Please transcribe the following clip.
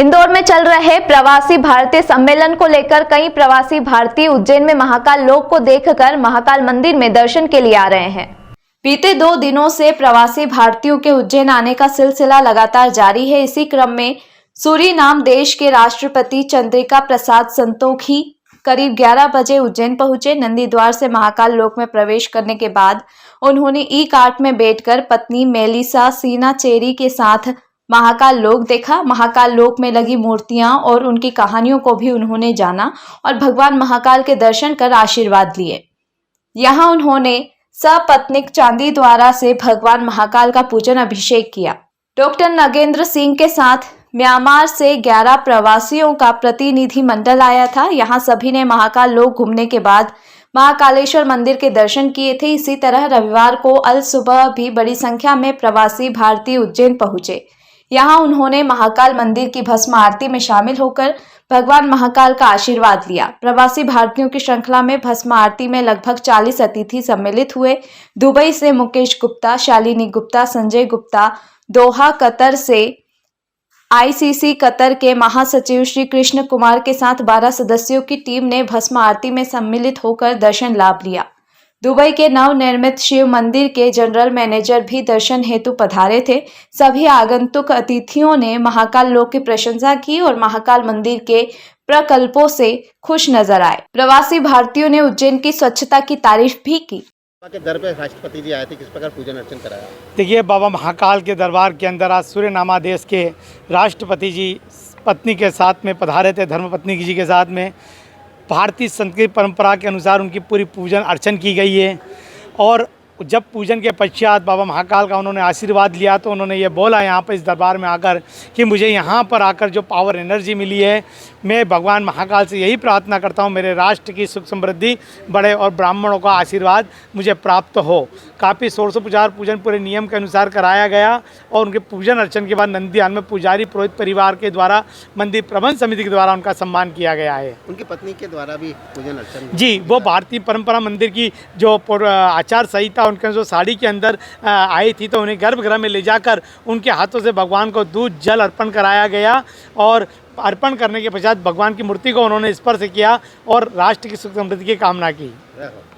इंदौर में चल रहे प्रवासी भारतीय सम्मेलन को लेकर कई प्रवासी भारतीय उज्जैन में महाकाल लोक को देखकर महाकाल मंदिर में दर्शन के लिए आ रहे हैं। बीते 2 दिनों से प्रवासी भारतीयों के उज्जैन आने का सिलसिला लगातार जारी है। इसी क्रम में सूरीनाम देश के राष्ट्रपति चंद्रिका प्रसाद संतोखी करीब 11 बजे उज्जैन पहुंचे। नंदी द्वार से महाकाल लोक में प्रवेश करने के बाद उन्होंने ई कार्ट में बैठकर पत्नी मेलिसा सीनाचेरी के साथ महाकाल लोक देखा। महाकाल लोक में लगी मूर्तियां और उनकी कहानियों को भी उन्होंने जाना और भगवान महाकाल के दर्शन कर आशीर्वाद लिए। यहां उन्होंने सपत्नीक चांदी द्वारा से भगवान महाकाल का पूजन अभिषेक किया। डॉक्टर नगेंद्र सिंह के साथ म्यांमार से 11 प्रवासियों का प्रतिनिधि मंडल आया था। यहां सभी ने महाकाल लोक घूमने के बाद महाकालेश्वर मंदिर के दर्शन किए थे। इसी तरह रविवार को अल सुबह भी बड़ी संख्या में प्रवासी भारतीय उज्जैन पहुंचे। यहां उन्होंने महाकाल मंदिर की भस्म आरती में शामिल होकर भगवान महाकाल का आशीर्वाद लिया। प्रवासी भारतीयों की श्रृंखला में भस्म आरती में लगभग 40 अतिथि सम्मिलित हुए। दुबई से मुकेश गुप्ता, शालिनी गुप्ता, संजय गुप्ता, दोहा कतर से आईसीसी कतर के महासचिव श्री कृष्ण कुमार के साथ 12 सदस्यों की टीम ने भस्म आरती में सम्मिलित होकर दर्शन लाभ लिया। दुबई के नवनिर्मित शिव मंदिर के जनरल मैनेजर भी दर्शन हेतु पधारे थे। सभी आगंतुक अतिथियों ने महाकाल लोक की प्रशंसा की और महाकाल मंदिर के प्रकल्पों से खुश नजर आए। प्रवासी भारतीयों ने उज्जैन की स्वच्छता की तारीफ भी की। के दर पे राष्ट्रपति जी आए थे, किस प्रकार पूजन अर्चन कराया? देखिए, बाबा महाकाल के दरबार के अंदर आज सूर्यनामा देश के राष्ट्रपति जी पत्नी के साथ में पधारे थे। धर्मपत्नी जी के साथ में भारतीय संस्कृति परंपरा के अनुसार उनकी पूरी पूजन अर्चन की गई है। और जब पूजन के पश्चात बाबा महाकाल का उन्होंने आशीर्वाद लिया तो उन्होंने ये बोला यहाँ पर इस दरबार में आकर कि मुझे यहाँ पर आकर जो पावर एनर्जी मिली है, मैं भगवान महाकाल से यही प्रार्थना करता हूँ मेरे राष्ट्र की सुख समृद्धि बढ़े और ब्राह्मणों का आशीर्वाद मुझे प्राप्त हो। काफ़ी षोडशोपचार पूजन पूरे नियम के अनुसार कराया गया और उनके पूजन अर्चन के बाद नंदीयान में पुजारी पुरोहित परिवार के द्वारा मंदिर प्रबंध समिति के द्वारा उनका सम्मान किया गया है। उनकी पत्नी के द्वारा भी पूजन अर्चन जी, वो भारतीय परंपरा मंदिर की जो आचार संहिता उनके जो साड़ी के अंदर आई थी तो उन्हें गर्भगृह में ले जाकर उनके हाथों से भगवान को दूध जल अर्पण कराया गया और अर्पण करने के पश्चात भगवान की मूर्ति को उन्होंने स्पर्श किया और राष्ट्र की सुख समृद्धि की कामना की।